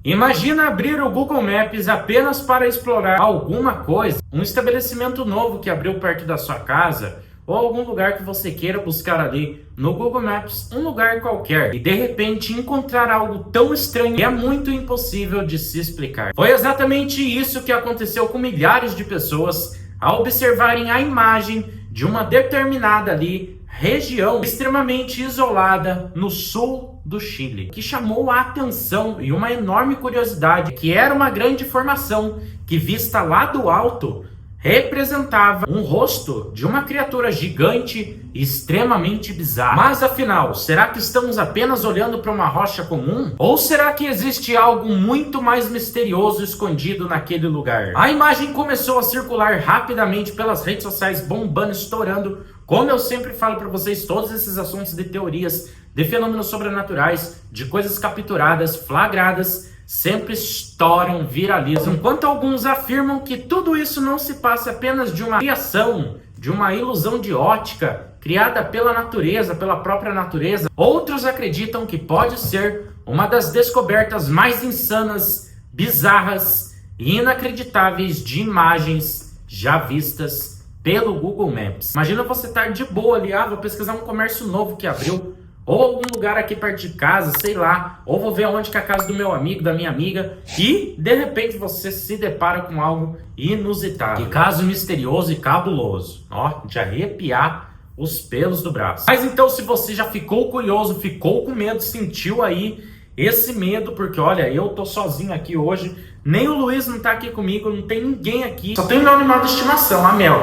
Imagina abrir o Google Maps apenas para explorar alguma coisa, um estabelecimento novo que abriu perto da sua casa, ou algum lugar que você queira buscar ali no Google Maps, um lugar qualquer, e de repente encontrar algo tão estranho que é muito impossível de se explicar. Foi exatamente isso que aconteceu com milhares de pessoas ao observarem a imagem de uma determinada ali região extremamente isolada no sul do Chile, que chamou a atenção e uma enorme curiosidade, que era uma grande formação que, vista lá do alto, representava um rosto de uma criatura gigante e extremamente bizarra. Mas afinal, será que estamos apenas olhando para uma rocha comum? Ou será que existe algo muito mais misterioso escondido naquele lugar? A imagem começou a circular rapidamente pelas redes sociais, bombando, estourando. Como eu sempre falo para vocês, todos esses assuntos de teorias, de fenômenos sobrenaturais, de coisas capturadas, flagradas, sempre estouram, viralizam, enquanto alguns afirmam que tudo isso não se passa apenas de uma criação, de uma ilusão de ótica criada pela natureza, pela própria natureza. Outros acreditam que pode ser uma das descobertas mais insanas, bizarras e inacreditáveis de imagens já vistas pelo Google Maps. Imagina você estar de boa ali, vou pesquisar um comércio novo que abriu, ou algum lugar aqui perto de casa, sei lá, ou vou ver onde que é a casa do meu amigo, da minha amiga, e de repente você se depara com algo inusitado. Que caso misterioso e cabuloso, de arrepiar os pelos do braço. Mas então, se você já ficou curioso, ficou com medo, sentiu aí esse medo, porque olha, eu tô sozinho aqui hoje, nem o Luiz não tá aqui comigo, não tem ninguém aqui, só tem meu animal de estimação, a Mel,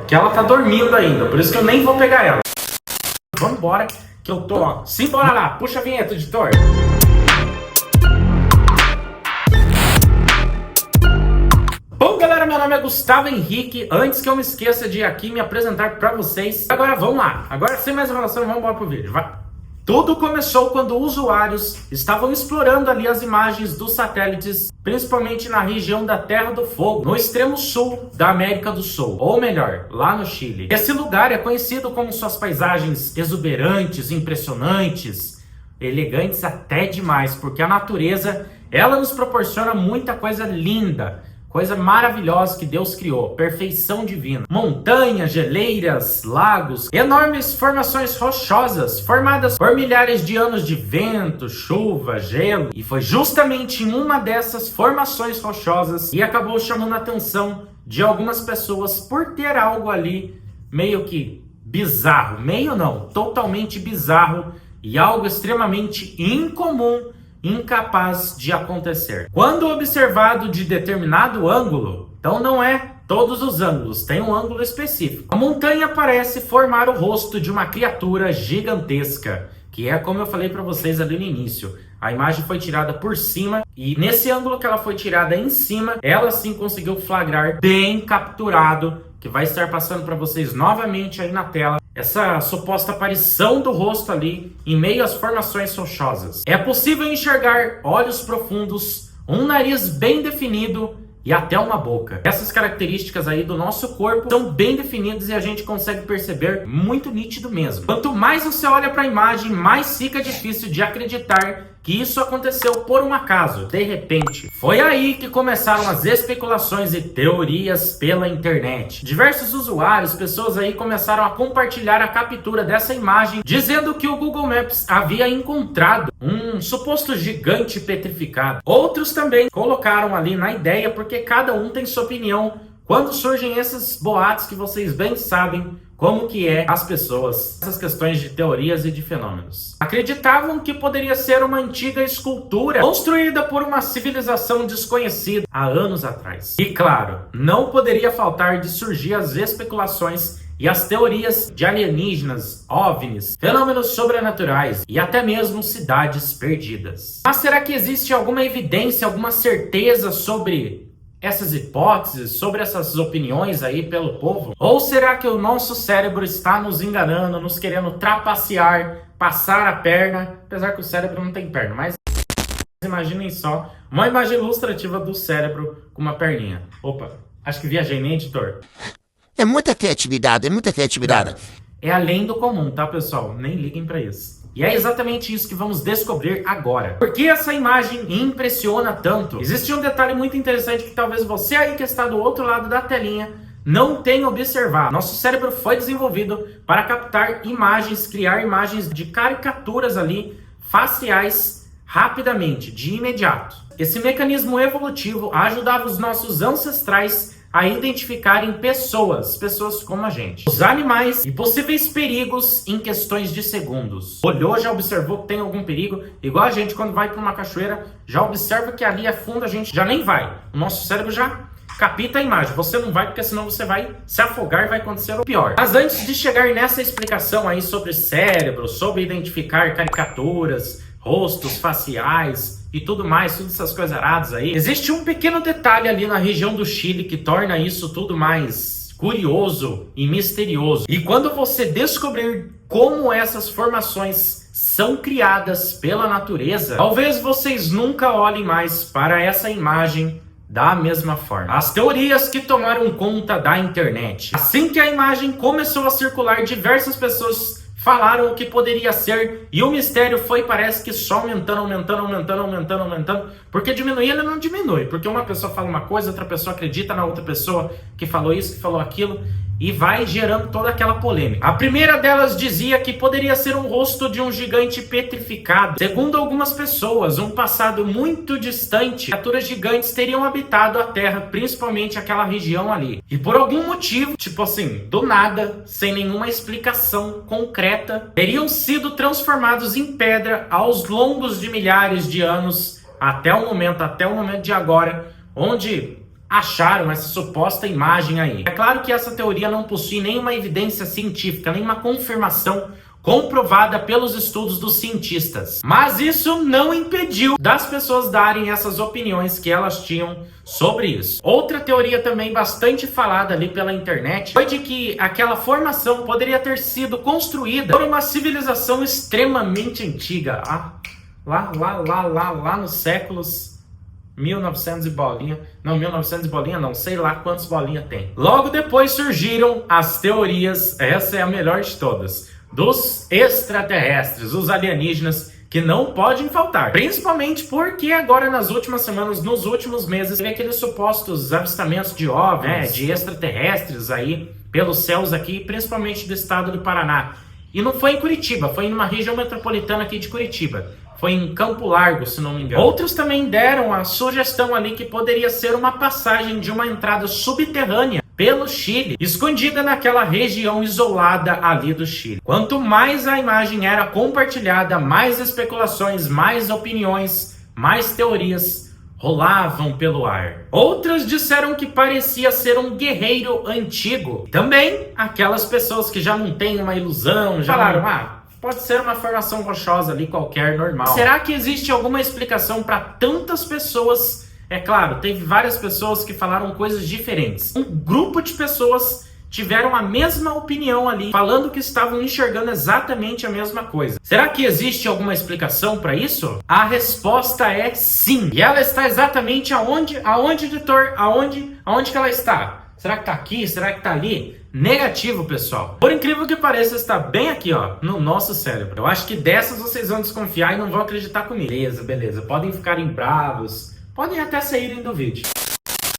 que ela tá dormindo ainda, por isso que eu nem vou pegar ela. Vamos embora, que eu tô, simbora lá, puxa a vinheta, editor. Bom, galera, meu nome é Gustavo Henrique. Antes que eu me esqueça de aqui me apresentar pra vocês, agora vamos lá. Agora, sem mais enrolação, vamos embora pro vídeo, vai. Tudo começou quando usuários estavam explorando ali as imagens dos satélites, principalmente na região da Terra do Fogo, no extremo sul da América do Sul, ou melhor, lá no Chile. Esse lugar é conhecido como suas paisagens exuberantes, impressionantes, elegantes até demais, porque a natureza, ela nos proporciona muita coisa linda, coisa maravilhosa que Deus criou, perfeição divina. Montanhas, geleiras, lagos, enormes formações rochosas, formadas por milhares de anos de vento, chuva, gelo. E foi justamente em uma dessas formações rochosas que acabou chamando a atenção de algumas pessoas por ter algo ali meio que bizarro. Meio não, totalmente bizarro e algo extremamente incomum, incapaz de acontecer. Quando observado de determinado ângulo, então não é todos os ângulos, tem um ângulo específico. A montanha parece formar o rosto de uma criatura gigantesca, que é como eu falei para vocês ali no início. A imagem foi tirada por cima e nesse ângulo que ela foi tirada em cima, ela sim conseguiu flagrar bem capturado, que vai estar passando para vocês novamente aí na tela, essa suposta aparição do rosto ali em meio às formações rochosas. É possível enxergar olhos profundos, um nariz bem definido e até uma boca. Essas características aí do nosso corpo são bem definidas e a gente consegue perceber muito nítido mesmo. Quanto mais você olha para a imagem, mais fica difícil de acreditar que isso aconteceu por um acaso, de repente. Foi aí que começaram as especulações e teorias pela internet. Diversos usuários, pessoas aí começaram a compartilhar a captura dessa imagem, dizendo que o Google Maps havia encontrado um suposto gigante petrificado. Outros também colocaram ali na ideia, porque cada um tem sua opinião, quando surgem esses boatos que vocês bem sabem como que é as pessoas, essas questões de teorias e de fenômenos. Acreditavam que poderia ser uma antiga escultura construída por uma civilização desconhecida há anos atrás. E claro, não poderia faltar de surgir as especulações e as teorias de alienígenas, OVNIs, fenômenos sobrenaturais e até mesmo cidades perdidas. Mas será que existe alguma evidência, alguma certeza sobre essas hipóteses, sobre essas opiniões aí pelo povo? Ou será que o nosso cérebro está nos enganando, nos querendo trapacear, passar a perna, apesar que o cérebro não tem perna, mas imaginem só, uma imagem ilustrativa do cérebro com uma perninha. Opa, acho que viajei, né, editor? É muita criatividade, é muita criatividade. É além do comum, tá, pessoal? Nem liguem pra isso. E é exatamente isso que vamos descobrir agora. Por que essa imagem impressiona tanto? Existe um detalhe muito interessante que talvez você aí que está do outro lado da telinha não tenha observado. Nosso cérebro foi desenvolvido para captar imagens, criar imagens de caricaturas ali, faciais, rapidamente, de imediato. Esse mecanismo evolutivo ajudava os nossos ancestrais a identificarem pessoas como a gente, os animais e possíveis perigos em questões de segundos. Olhou, já observou que tem algum perigo, igual a gente quando vai para uma cachoeira, já observa que ali é fundo, a gente já nem vai. O nosso cérebro já capta a imagem. Você não vai porque senão você vai se afogar e vai acontecer o pior. Mas antes de chegar nessa explicação aí sobre cérebro, sobre identificar caricaturas, rostos faciais e tudo mais, todas essas coisas aradas aí, existe um pequeno detalhe ali na região do Chile que torna isso tudo mais curioso e misterioso. E quando você descobrir como essas formações são criadas pela natureza, talvez vocês nunca olhem mais para essa imagem da mesma forma. As teorias que tomaram conta da internet. Assim que a imagem começou a circular, diversas pessoas falaram o que poderia ser, e o mistério foi, parece que só aumentando, porque diminuir ele não diminui, porque uma pessoa fala uma coisa, outra pessoa acredita na outra pessoa que falou isso, que falou aquilo, e vai gerando toda aquela polêmica. A primeira delas dizia que poderia ser um rosto de um gigante petrificado. Segundo algumas pessoas, um passado muito distante, criaturas gigantes teriam habitado a Terra, principalmente aquela região ali. E por algum motivo, tipo assim, do nada, sem nenhuma explicação concreta, teriam sido transformados em pedra aos longos de milhares de anos, até o momento de agora, onde acharam essa suposta imagem aí. É claro que essa teoria não possui nenhuma evidência científica, nenhuma confirmação comprovada pelos estudos dos cientistas. Mas isso não impediu das pessoas darem essas opiniões que elas tinham sobre isso. Outra teoria também bastante falada ali pela internet foi de que aquela formação poderia ter sido construída por uma civilização extremamente antiga. Lá nos séculos 1900 e bolinha. Não, 1900 e bolinha não. Sei lá quantas bolinhas tem. Logo depois surgiram as teorias, essa é a melhor de todas, dos extraterrestres, os alienígenas, que não podem faltar. Principalmente porque agora nas últimas semanas, nos últimos meses, teve aqueles supostos avistamentos de OVNIs, de extraterrestres aí pelos céus aqui, principalmente do estado do Paraná. E não foi em Curitiba, foi em uma região metropolitana aqui de Curitiba. Foi em Campo Largo, se não me engano. Outros também deram a sugestão ali que poderia ser uma passagem de uma entrada subterrânea pelo Chile, escondida naquela região isolada ali do Chile. Quanto mais a imagem era compartilhada, mais especulações, mais opiniões, mais teorias rolavam pelo ar. Outras disseram que parecia ser um guerreiro antigo. Também aquelas pessoas que já não têm uma ilusão, já falaram, pode ser uma formação rochosa ali qualquer, normal. Será que existe alguma explicação para tantas pessoas? É claro, teve várias pessoas que falaram coisas diferentes. Um grupo de pessoas tiveram a mesma opinião ali, falando que estavam enxergando exatamente a mesma coisa. Será que existe alguma explicação para isso? A resposta é sim. E ela está exatamente aonde, editor? Aonde que ela está? Será que tá aqui? Será que tá ali? Negativo, pessoal. Por incrível que pareça, está bem aqui, ó, no nosso cérebro. Eu acho que dessas vocês vão desconfiar e não vão acreditar comigo. Beleza. Podem ficarem bravos. Podem até saírem do vídeo.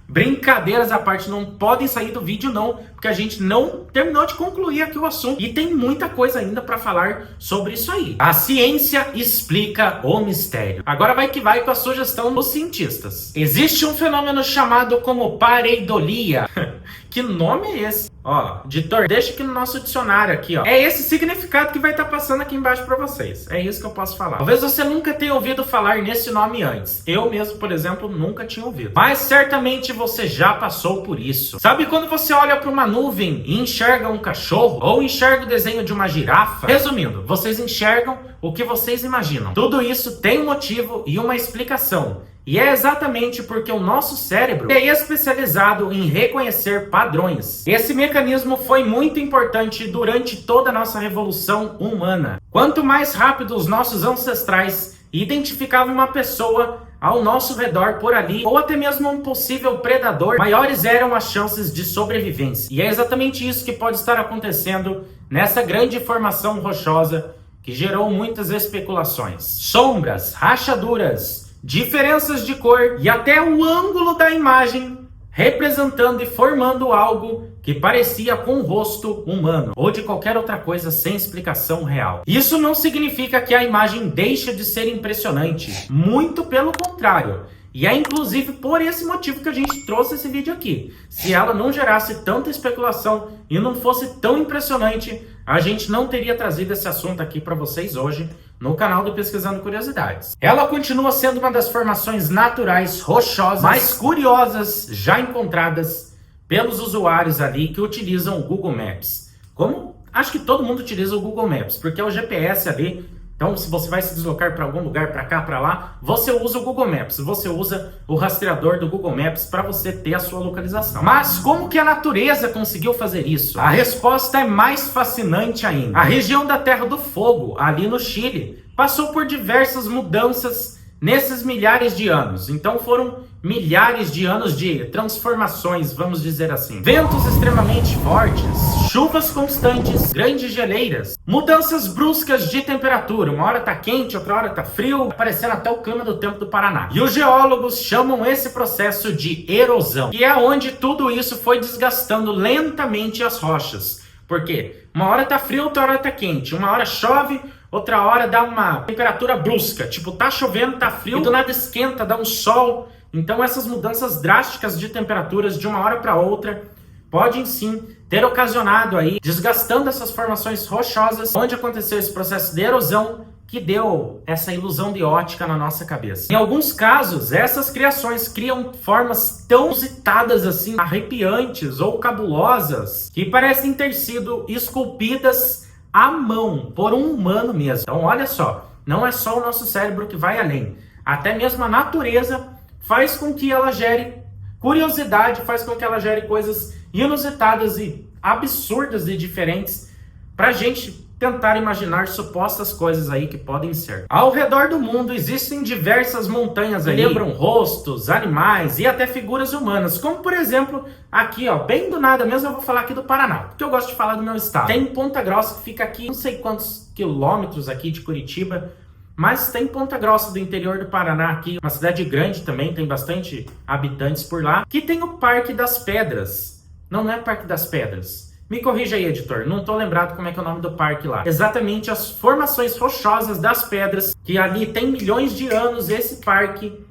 Brincadeiras à parte, não podem sair do vídeo não, porque a gente não terminou de concluir aqui o assunto. E tem muita coisa ainda para falar sobre isso aí. A ciência explica o mistério. Agora vai que vai com a sugestão dos cientistas. Existe um fenômeno chamado como pareidolia. Que nome é esse? Ó, editor, deixa aqui no nosso dicionário aqui, ó. É esse significado que vai estar passando aqui embaixo para vocês. É isso que eu posso falar. Talvez você nunca tenha ouvido falar nesse nome antes. Eu mesmo, por exemplo, nunca tinha ouvido. Mas certamente você já passou por isso. Sabe quando você olha para uma nuvem e enxerga um cachorro? Ou enxerga o desenho de uma girafa? Resumindo, vocês enxergam o que vocês imaginam. Tudo isso tem um motivo e uma explicação. E é exatamente porque o nosso cérebro é especializado em reconhecer padrões. Esse mecanismo foi muito importante durante toda a nossa revolução humana. Quanto mais rápido os nossos ancestrais identificavam uma pessoa ao nosso redor por ali, ou até mesmo um possível predador, maiores eram as chances de sobrevivência. E é exatamente isso que pode estar acontecendo nessa grande formação rochosa que que gerou muitas especulações. Sombras, rachaduras, diferenças de cor e até o ângulo da imagem representando e formando algo que parecia com o rosto humano ou de qualquer outra coisa sem explicação real. Isso não significa que a imagem deixa de ser impressionante, muito pelo contrário. E é inclusive por esse motivo que a gente trouxe esse vídeo aqui. Se ela não gerasse tanta especulação e não fosse tão impressionante, a gente não teria trazido esse assunto aqui para vocês hoje no canal do Pesquisando Curiosidades. Ela continua sendo uma das formações naturais rochosas mais curiosas já encontradas pelos usuários ali que utilizam o Google Maps. Como acho que todo mundo utiliza o Google Maps, porque é o GPS ali. Então, se você vai se deslocar para algum lugar, para cá, para lá, você usa o Google Maps, você usa o rastreador do Google Maps para você ter a sua localização. Mas como que a natureza conseguiu fazer isso? A resposta é mais fascinante ainda. A região da Terra do Fogo, ali no Chile, passou por diversas mudanças nesses milhares de anos. Então foram milhares de anos de transformações, vamos dizer assim. Ventos extremamente fortes, chuvas constantes, grandes geleiras, mudanças bruscas de temperatura. Uma hora tá quente, outra hora tá frio, parecendo até o clima do tempo do Paraná. E os geólogos chamam esse processo de erosão, que é onde tudo isso foi desgastando lentamente as rochas. Por quê? Uma hora tá frio, outra hora tá quente. Uma hora chove, outra hora dá uma temperatura brusca. Tipo, tá chovendo, tá frio, e do nada esquenta, dá um sol. Então essas mudanças drásticas de temperaturas de uma hora para outra podem sim ter ocasionado aí, desgastando essas formações rochosas, onde aconteceu esse processo de erosão que deu essa ilusão de ótica na nossa cabeça. Em alguns casos, essas criações criam formas tão inusitadas assim, arrepiantes ou cabulosas, que parecem ter sido esculpidas à mão por um humano mesmo. Então olha só, não é só o nosso cérebro que vai além. Até mesmo a natureza faz com que ela gere curiosidade, faz com que ela gere coisas inusitadas e absurdas e diferentes pra gente tentar imaginar supostas coisas aí que podem ser. Ao redor do mundo existem diversas montanhas aí que lembram rostos, animais e até figuras humanas, como por exemplo, aqui ó, bem do nada mesmo eu vou falar aqui do Paraná, porque eu gosto de falar do meu estado. Tem Ponta Grossa que fica aqui não sei quantos quilômetros aqui de Curitiba, mas tem Ponta Grossa do interior do Paraná aqui, uma cidade grande também, tem bastante habitantes por lá, que tem o Parque das Pedras. Não é Parque das Pedras. Me corrija aí, editor, não tô lembrado como é que é o nome do parque lá. Exatamente as formações rochosas das pedras, que ali tem milhões de anos esse parque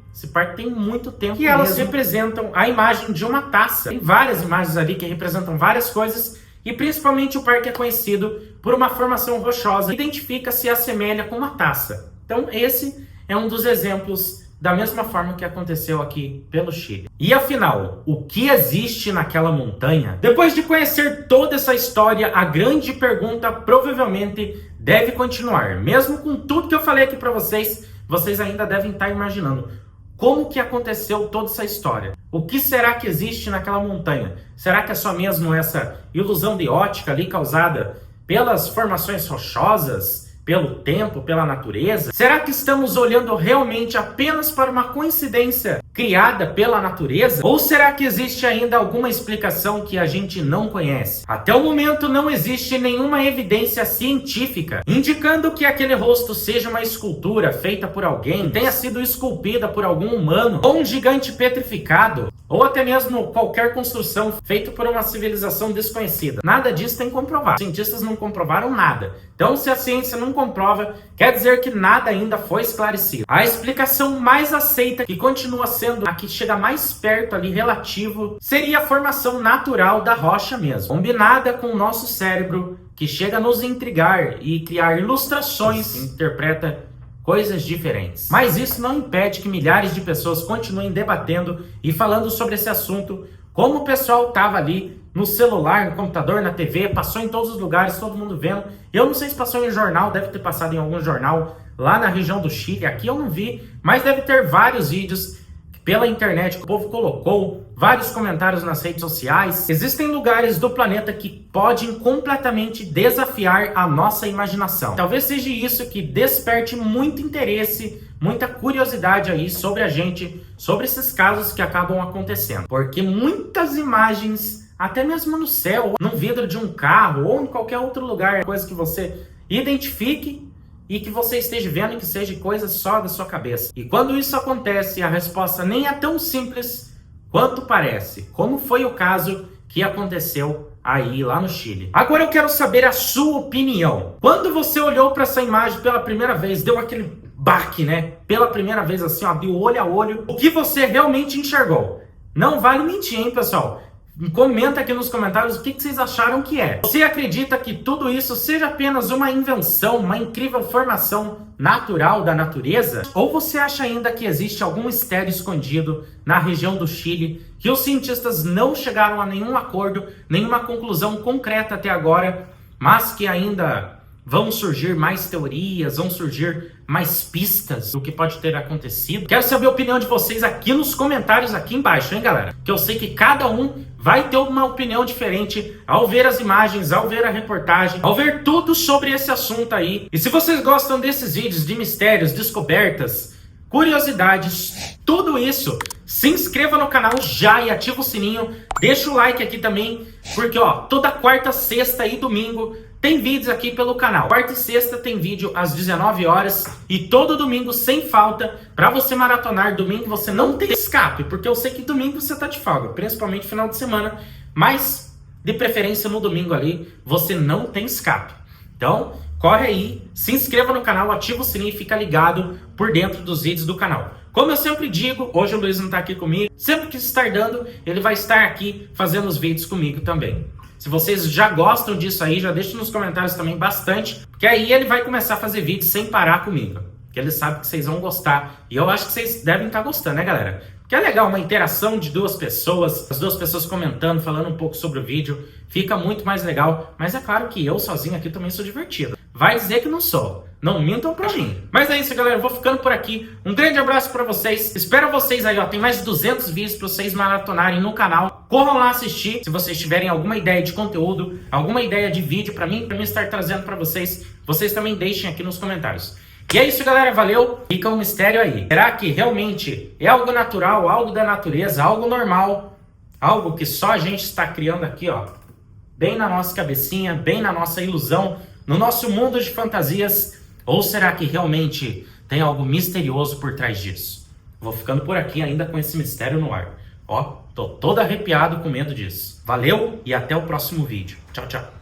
tem muito tempo. E elas representam a imagem de uma taça. Tem várias imagens ali que representam várias coisas, e principalmente o parque é conhecido por uma formação rochosa, que identifica se assemelha com uma taça. Então esse é um dos exemplos da mesma forma que aconteceu aqui pelo Chile. E afinal, o que existe naquela montanha? Depois de conhecer toda essa história, a grande pergunta provavelmente deve continuar. Mesmo com tudo que eu falei aqui para vocês, vocês ainda devem estar imaginando como que aconteceu toda essa história. O que será que existe naquela montanha? Será que é só mesmo essa ilusão de ótica ali causada pelas formações rochosas? Pelo tempo, pela natureza? Será que estamos olhando realmente apenas para uma coincidência criada pela natureza? Ou será que existe ainda alguma explicação que a gente não conhece? Até o momento não existe nenhuma evidência científica indicando que aquele rosto seja uma escultura feita por alguém, que tenha sido esculpida por algum humano, ou um gigante petrificado, ou até mesmo qualquer construção feita por uma civilização desconhecida. Nada disso tem comprovado. Os cientistas não comprovaram nada. Então, se a ciência não comprova, quer dizer que nada ainda foi esclarecido. A explicação mais aceita, que continua sendo a que chega mais perto ali, relativo, seria a formação natural da rocha mesmo, combinada com o nosso cérebro, que chega a nos intrigar e criar ilustrações que interpreta coisas diferentes. Mas isso não impede que milhares de pessoas continuem debatendo e falando sobre esse assunto, como o pessoal estava ali no celular, no computador, na TV, passou em todos os lugares, todo mundo vendo. Eu não sei se passou em jornal, deve ter passado em algum jornal lá na região do Chile, aqui eu não vi, mas deve ter vários vídeos pela internet que o povo colocou, vários comentários nas redes sociais. Existem lugares do planeta que podem completamente desafiar a nossa imaginação. Talvez seja isso que desperte muito interesse, muita curiosidade aí sobre a gente, sobre esses casos que acabam acontecendo. Porque muitas imagens, até mesmo no céu, num vidro de um carro ou em qualquer outro lugar, coisa que você identifique, e que você esteja vendo que seja coisa só da sua cabeça. E quando isso acontece, a resposta nem é tão simples quanto parece, como foi o caso que aconteceu aí lá no Chile. Agora eu quero saber a sua opinião. Quando você olhou para essa imagem pela primeira vez, deu aquele baque, né? Pela primeira vez assim, ó, viu olho a olho, o que você realmente enxergou? Não vale mentir, hein, pessoal? Comenta aqui nos comentários o que vocês acharam que é. Você acredita que tudo isso seja apenas uma invenção, uma incrível formação natural da natureza? Ou você acha ainda que existe algum mistério escondido na região do Chile que os cientistas não chegaram a nenhum acordo, nenhuma conclusão concreta até agora, mas que ainda vão surgir mais teorias, vão surgir mais pistas do que pode ter acontecido? Quero saber a opinião de vocês aqui nos comentários aqui embaixo, hein, galera? Que eu sei que cada um vai ter uma opinião diferente ao ver as imagens, ao ver a reportagem, ao ver tudo sobre esse assunto aí. E se vocês gostam desses vídeos de mistérios, descobertas, curiosidades, tudo isso, se inscreva no canal já e ativa o sininho, deixa o like aqui também, porque ó, toda quarta, sexta e domingo tem vídeos aqui pelo canal. Quarta e sexta tem vídeo às 19 horas e todo domingo sem falta para você maratonar. Domingo você não tem escape, porque eu sei que domingo você tá de folga, principalmente final de semana, mas de preferência no domingo ali você não tem escape. Então, corre aí, se inscreva no canal, ativa o sininho e fica ligado por dentro dos vídeos do canal. Como eu sempre digo, hoje o Luiz não tá aqui comigo, sempre que estar dando, ele vai estar aqui fazendo os vídeos comigo também. Se vocês já gostam disso aí, já deixa nos comentários também bastante, porque aí ele vai começar a fazer vídeos sem parar comigo, porque ele sabe que vocês vão gostar, e eu acho que vocês devem estar gostando, né, galera? Porque é legal, uma interação de duas pessoas, as duas pessoas comentando, falando um pouco sobre o vídeo, fica muito mais legal, mas é claro que eu sozinho aqui também sou divertido. Vai dizer que não sou. Não mintam pra mim. Mas é isso, galera. Eu vou ficando por aqui. Um grande abraço pra vocês. Espero vocês aí, ó. Tem mais de 200 vídeos pra vocês maratonarem no canal. Corram lá assistir. Se vocês tiverem alguma ideia de conteúdo, alguma ideia de vídeo pra mim estar trazendo pra vocês, vocês também deixem aqui nos comentários. E é isso, galera. Valeu. Fica um mistério aí. Será que realmente é algo natural, algo da natureza, algo normal, algo que só a gente está criando aqui, ó, bem na nossa cabecinha, bem na nossa ilusão, no nosso mundo de fantasias? Ou será que realmente tem algo misterioso por trás disso? Vou ficando por aqui ainda com esse mistério no ar. Ó, tô todo arrepiado com medo disso. Valeu e até o próximo vídeo. Tchau, tchau.